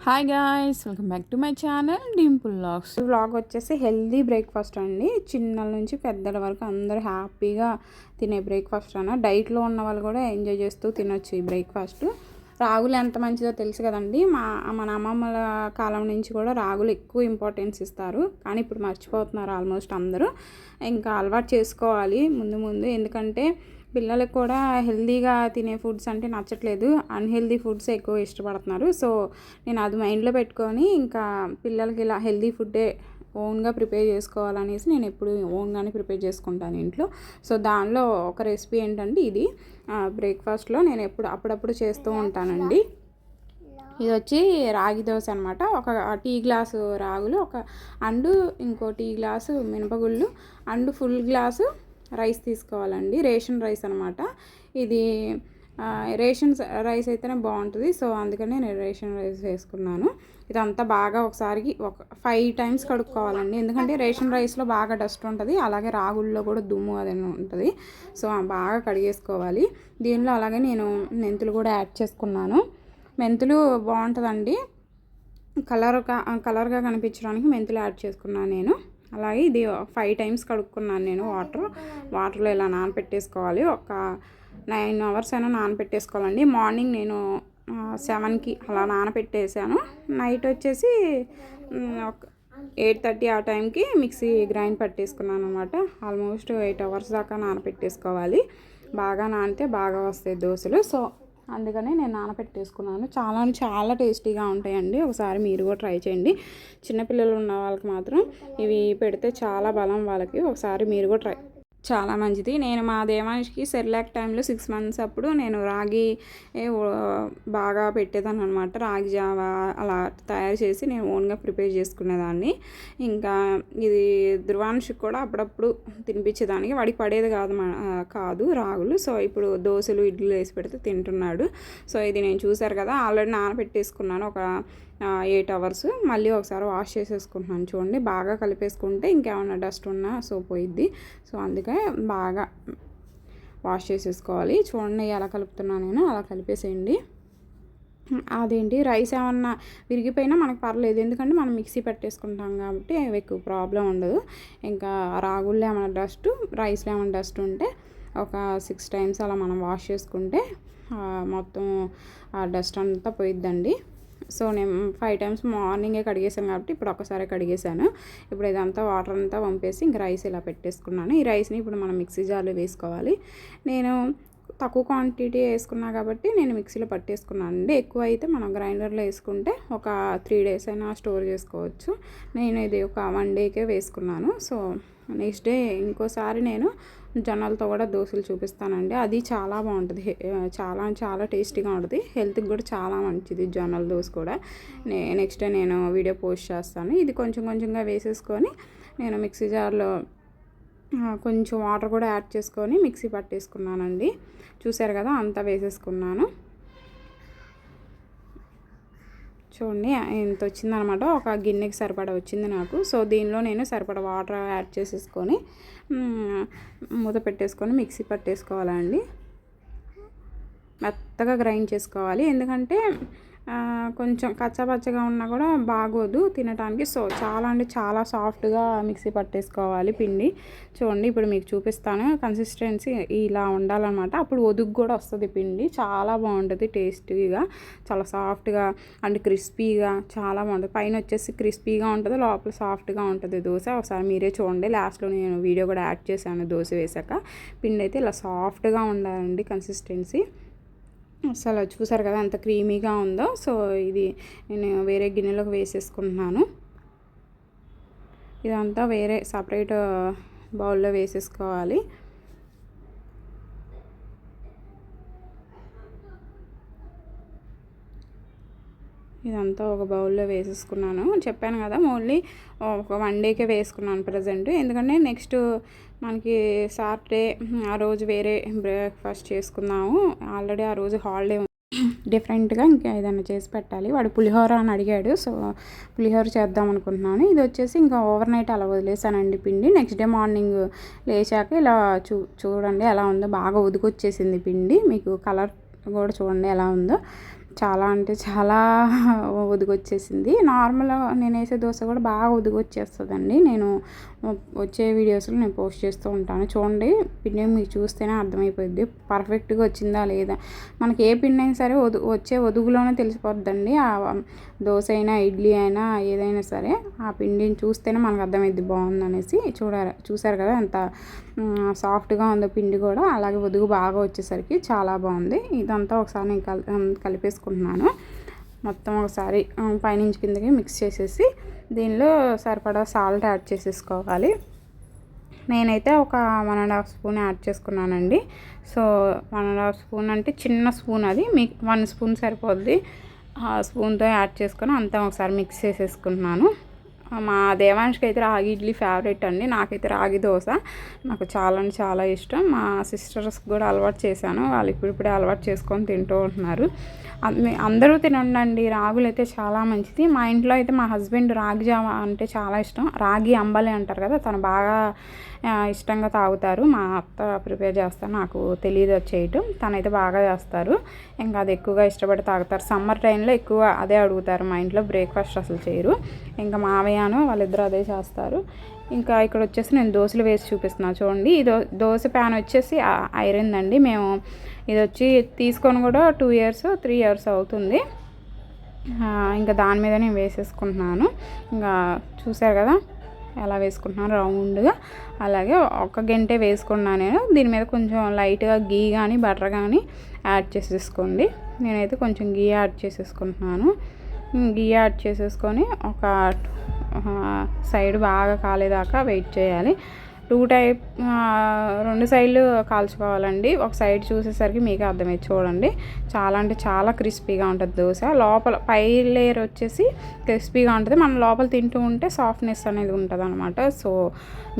Hi guys, welcome back to my channel Dimple vlogs. Vlog వచ్చేసి healthy breakfast అండి. చిన్నల నుంచి పెద్దల వరకు అందరూ హ్యాపీగా తినే బ్రేక్ఫాస్ట్ అన్న. డైట్లో ఉన్న వాళ్ళు కూడా ఎంజాయ్ చేస్తూ తినొచ్చు ఈ బ్రేక్ఫాస్ట్. రాగులు ఎంత మంచిదో తెలుసు కదండి. మన అమ్మమ్మల కాలం నుంచి కూడా రాగులు ఎక్కువ ఇంపార్టెన్స్ ఇస్తారు, కానీ ఇప్పుడు మర్చిపోతున్నారు ఆల్మోస్ట్ అందరూ. ఇంకా అలవాటు చేసుకోవాలి ముందు ఎందుకంటే పిల్లలకు కూడా హెల్తీగా తినే ఫుడ్స్ అంటే నచ్చట్లేదు, అన్హెల్దీ ఫుడ్స్ ఎక్కువ ఇష్టపడుతున్నారు. సో నేను అది మైండ్లో పెట్టుకొని ఇంకా పిల్లలకి ఇలా హెల్తీ ఫుడ్డే ఓన్గా ప్రిపేర్ చేసుకోవాలనేసి నేను ఎప్పుడు ఓన్గానే ప్రిపేర్ చేసుకుంటాను ఇంట్లో. సో దానిలో ఒక రెసిపీ ఏంటంటే ఇది బ్రేక్ఫాస్ట్లో నేను అప్పుడప్పుడు చేస్తూ ఉంటానండి. ఇది వచ్చి రాగి దోశ అనమాట. ఒక టీ గ్లాసు రాగులు, ఇంకో టీ గ్లాసు మినపగుళ్ళు అండ్ ఫుల్ గ్లాసు రైస్ తీసుకోవాలండి. రేషన్ రైస్ అనమాట. ఇది రేషన్ రైస్ అయితేనే బాగుంటుంది, సో అందుకనే నేను రేషన్ రైస్ వేసుకున్నాను. ఇదంతా బాగా ఒకసారికి 5 టైమ్స్ కడుక్కోవాలండి, ఎందుకంటే రేషన్ రైస్లో బాగా డస్ట్ ఉంటుంది, అలాగే రాగుల్లో కూడా దుమ్ము అది ఉంటుంది. సో బాగా కడిగేసుకోవాలి. దీనిలో అలాగే నేను మెంతులు కూడా యాడ్ చేసుకున్నాను. మెంతులు బాగుంటుందండి, కలర్గా కనిపించడానికి మెంతులు యాడ్ చేసుకున్నాను నేను. అలాగే ఇది 5 టైమ్స్ కడుక్కున్నాను నేను. వాటర్లో ఇలా నానపెట్టేసుకోవాలి. ఒక 9 అవర్స్ అయినా నానపెట్టేసుకోవాలండి. మార్నింగ్ నేను 7కి అలా నానపెట్టేసాను. నైట్ వచ్చేసి 8:30 ఆ టైంకి మిక్సీ గ్రైండ్ పట్టేసుకున్నాను అనమాట. ఆల్మోస్ట్ 8 అవర్స్ దాకా నానపెట్టేసుకోవాలి. బాగా నానితే బాగా వస్తాయి దోశలు. సో అందుకని నేను నానపెట్టేసుకున్నాను. చాలా టేస్టీగా ఉంటాయండి. ఒకసారి మీరు కూడా ట్రై చేయండి. చిన్నపిల్లలు ఉన్న వాళ్ళకి మాత్రం ఇవి పెడితే చాలా బలం వాళ్ళకి. ఒకసారి మీరు కూడా చాలా మంచిది. నేను మా దేవానికి సెర్లాక్ టైంలో 6 మంత్స్ అప్పుడు నేను రాగి బాగా పెట్టేదాన్ని అనమాట. రాగి జావా అలా తయారు చేసి నేను ఓన్గా ప్రిపేర్ చేసుకునేదాన్ని. ఇంకా ఇది ధృవాంశకి కూడా అప్పుడప్పుడు తినిపించేదానికి. వాడికి పడేది కాదు రాగులు. సో ఇప్పుడు దోశలు ఇడ్లీలు వేసి పెడితే తింటున్నాడు. సో ఇది నేను చూసారు కదా, ఆల్రెడీ నానబెట్టేసుకున్నాను ఒక 8 అవర్స్. మళ్ళీ ఒకసారి వాష్ చేసేసుకుంటున్నాను. చూడండి, బాగా కలిపేసుకుంటే ఇంకేమైనా డస్ట్ ఉన్నా సో పోయిద్ది. సో అందుకే బాగా వాష్ చేసేసుకోవాలి. చూడండి ఎలా కలుపుతున్నాను నేను, అలా కలిపేసేయండి. అదేంటి రైస్ ఏమన్నా విరిగిపోయినా మనకు పర్లేదు, ఎందుకంటే మనం మిక్సీ పెట్టేసుకుంటాం కాబట్టి ఎక్కువ ప్రాబ్లం ఉండదు. ఇంకా రాగుల్లో ఏమైనా డస్ట్, రైస్లో ఏమైనా డస్ట్ ఉంటే ఒక 6 టైమ్స్ అలా మనం వాష్ చేసుకుంటే మొత్తం ఆ డస్ట్ అంతా పోయిద్దండి. సో నేను 5 టైమ్స్ మార్నింగే కడిగేసాను కాబట్టి ఇప్పుడు ఒకసారి కడిగేసాను. ఇప్పుడు ఇదంతా వాటర్ అంతా వంపేసి ఇంక రైస్ ఇలా పెట్టేసుకున్నాను. ఈ రైస్ని ఇప్పుడు మనం మిక్సీ జార్లో వేసుకోవాలి. నేను తక్కువ క్వాంటిటీ వేసుకున్నా కాబట్టి నేను మిక్సీలో పట్టేసుకున్నాను అండి. ఎక్కువ అయితే మనం గ్రైండర్లో వేసుకుంటే ఒక 3 డేస్ అయినా స్టోర్ చేసుకోవచ్చు. నేను ఇది ఒక 1 డేకే వేసుకున్నాను. సో నెక్స్ట్ డే ఇంకోసారి నేను జొన్నలతో కూడా దోశలు చూపిస్తానండి. అది చాలా బాగుంటుంది, చాలా టేస్టీగా ఉంటుంది. హెల్త్కి కూడా చాలా మంచిది జొన్నల దోశ కూడా. నెక్స్ట్ డే నేను వీడియో పోస్ట్ చేస్తాను. ఇది కొంచెంగా వేసేసుకొని నేను మిక్సీ జార్లో కొంచెం వాటర్ కూడా యాడ్ చేసుకొని మిక్సీ పట్టేసుకున్నానండి. చూసారు కదా, అంతా వేసేసుకున్నాను. చూడండి ఎంత వచ్చిందనమాట. ఒక గిన్నెకి సరిపడా వచ్చింది నాకు. సో దీనిలో నేను సరిపడా వాటర్ యాడ్ చేసేసుకొని మూత పెట్టేసుకొని మిక్సీ పట్టేసుకోవాలండి. మెత్తగా గ్రైండ్ చేసుకోవాలి, ఎందుకంటే కొంచెం కచ్చాపచ్చగా ఉన్నా కూడా బాగోదు తినడానికి. సో చాలా సాఫ్ట్గా మిక్సీ పట్టేసుకోవాలి పిండి. చూడండి ఇప్పుడు మీకు చూపిస్తాను. కన్సిస్టెన్సీ ఇలా ఉండాలన్నమాట. అప్పుడు ఒదుగు కూడా వస్తుంది పిండి. చాలా బాగుంటుంది, టేస్టీగా, చాలా సాఫ్ట్గా అండ్ క్రిస్పీగా చాలా బాగుంటుంది. పైన వచ్చేసి క్రిస్పీగా ఉంటుంది, లోపల సాఫ్ట్గా ఉంటుంది దోశ. ఒకసారి మీరే చూడండి, లాస్ట్లో నేను వీడియో కూడా యాడ్ చేశాను దోశ వేసాక. పిండి అయితే ఇలా సాఫ్ట్గా ఉండాలండి కన్సిస్టెన్సీ. అసలు చూసారు కదా ఎంత క్రీమీగా ఉందో. సో ఇది నేను వేరే గిన్నెలోకి వేసేసుకుంటున్నాను. ఇదంతా వేరే సపరేట్ బౌల్లో వేసేసుకోవాలి. ఇదంతా ఒక బౌల్లో వేసేసుకున్నాను. చెప్పాను కదా, ఓన్లీ ఒక 1 డేకే వేసుకున్నాను ప్రజెంట్. ఎందుకంటే నెక్స్ట్ మనకి సాటర్డే ఆ రోజు వేరే బ్రేక్ఫాస్ట్ చేసుకుందాము. ఆల్రెడీ ఆ రోజు హాలిడే డిఫరెంట్గా ఇంకా ఏదైనా చేసి పెట్టాలి. వాడు పులిహోర అని అడిగాడు, సో పులిహోర చేద్దాం అనుకుంటున్నాను. ఇది వచ్చేసి ఇంకా ఓవర్ నైట్ అలా వదిలేసానండి పిండి. నెక్స్ట్ డే మార్నింగ్ లేచాక ఇలా చూడండి ఎలా ఉందో, బాగా ఉదికొచ్చేసింది పిండి. మీకు కలర్ కూడా చూడండి ఎలా ఉందో. చాలా అంటే చాలా ఒదిగొచ్చేసింది. నార్మల్‌గా నేను వేసే దోస కూడా బాగా ఒదిగొచ్చేస్తదండి. నేను వచ్చే వీడియోస్‌లో నేను పోస్ట్ చేస్తూ ఉంటాను. చూడండి పిండి మీకు చూస్తేనే అర్థమైపోద్ది పర్ఫెక్ట్‌గా వచ్చిందా లేదా. మనకి ఏ పిండి అయినా సరే వచ్చే ఒదుగులోనే తెలిసిపోద్దండి. దోస అయినా ఇడ్లీ అయినా ఏదైనా సరే ఆ పిండిని చూస్తేనే మనకు అర్థమైద్ది బాగుందనేసి. చూసారు కదా ఎంత సాఫ్ట్గా ఉందో పిండి కూడా. అలాగే ఒదుగు బాగా వచ్చేసరికి చాలా బాగుంది. ఇదంతా ఒకసారి నేను కలిపేసుకుంటున్నాను. మొత్తం ఒకసారి పైనుంచి కిందకి మిక్స్ చేసేసి దీనిలో సరిపడా సాల్ట్ యాడ్ చేసేసుకోవాలి. నేనైతే ఒక 1.5 స్పూన్ యాడ్ చేసుకున్నానండి. సో 1.5 స్పూన్ అంటే చిన్న స్పూన్, అది మీకు 1 స్పూన్ సరిపోద్ది. ఆ స్పూన్తో యాడ్ చేసుకొని అంతా ఒకసారి మిక్స్ చేసేసుకుంటున్నాను. మా దేవాంష్కి అయితే రాగి ఇడ్లీ ఫేవరెట్ అండి. నాకైతే రాగి దోశ నాకు చాలా అంటే చాలా ఇష్టం. మా సిస్టర్స్కి కూడా అలవాటు చేశాను. వాళ్ళు ఇప్పుడిప్పుడే అలవాటు చేసుకొని తింటూ ఉంటున్నారు. అందరూ తినండి, రాగులు అయితే చాలా మంచిది. మా ఇంట్లో అయితే మా హస్బెండ్ రాగి జావ అంటే చాలా ఇష్టం. రాగి అంబలి అంటారు కదా, తను బాగా ఇష్టంగా తాగుతారు. మా అత్త ప్రిపేర్ చేస్తారు, నాకు తెలియదు అది చేయటం. తనైతే బాగా చేస్తారు. ఇంకా అది ఎక్కువగా ఇష్టపడి తాగుతారు. సమ్మర్ టైంలో ఎక్కువ అదే అడుగుతారు. మా ఇంట్లో బ్రేక్ఫాస్ట్ అసలు చేయరు. ఇంకా మావయ్యను వాళ్ళిద్దరూ అదే చేస్తారు. ఇంకా ఇక్కడ వచ్చేసి నేను దోశలు వేసి చూపిస్తున్నాను చూడండి. ఈ దోశ ప్యాన్ వచ్చేసి ఐరన్ అండి. మేము ఇది వచ్చి తీసుకొని కూడా 2 ఇయర్స్ 3 ఇయర్స్ అవుతుంది. ఇంకా దాని మీద నేను వేసేసుకుంటున్నాను. ఇంకా చూసారు కదా ఎలా వేసుకుంటున్నాను రౌండ్గా. అలాగే ఒక గంటే వేసుకున్నాను నేను. దీని మీద కొంచెం లైట్గా గీ కానీ బటర్ కానీ యాడ్ చేసేసుకోండి. నేనైతే కొంచెం గీ యాడ్ చేసేసుకుంటున్నాను. గీ యాడ్ చేసేసుకొని ఒక సైడ్ బాగా కాలేదాకా వెయిట్ చేయాలి. 2 సైడ్లు కాల్చుకోవాలండి. ఒక సైడ్ చూసేసరికి మీకు అర్థమైంది చూడండి. చాలా అంటే చాలా క్రిస్పీగా ఉంటుంది దోశ. లోపల పై లేయర్ వచ్చేసి క్రిస్పీగా ఉంటుంది, మనం లోపల తింటూ ఉంటే సాఫ్ట్నెస్ అనేది ఉంటుంది అనమాట. సో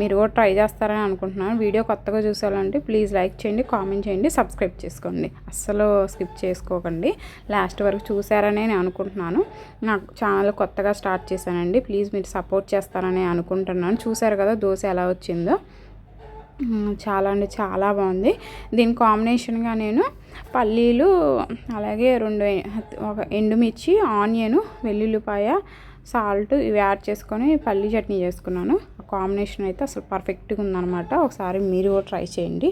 మీరు కూడా ట్రై చేస్తారని అనుకుంటున్నాను. వీడియో కొత్తగా చూసారంటే ప్లీజ్ లైక్ చేయండి, కామెంట్ చేయండి, సబ్స్క్రైబ్ చేసుకోండి. అస్సలు స్కిప్ చేసుకోకండి. లాస్ట్ వరకు చూసారని నేను అనుకుంటున్నాను. నాకు ఛానల్ కొత్తగా స్టార్ట్ చేశానండి. ప్లీజ్ మీరు సపోర్ట్ చేస్తారని అనుకుంటున్నాను. చూసారు కదా దోశ ఎలా వచ్చిందో. చాలా అంటే చాలా బాగుంది. దీని కాంబినేషన్గా నేను పల్లీలు అలాగే ఒక ఎండుమిర్చి, ఆనియన్, వెల్లుల్లిపాయ, సాల్ట్ ఇవి యాడ్ చేసుకొని పల్లీ చట్నీ చేసుకున్నాను. ఆ కాంబినేషన్ అయితే అసలు పర్ఫెక్ట్గా ఉందన్నమాట. ఒకసారి మీరు కూడా ట్రై చేయండి.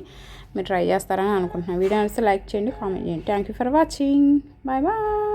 మీరు ట్రై చేస్తారని అనుకుంటున్నాను. వీడియో నచ్చితే లైక్ చేయండి, కామెంట్ చేయండి. Thank you for watching. Bye bye.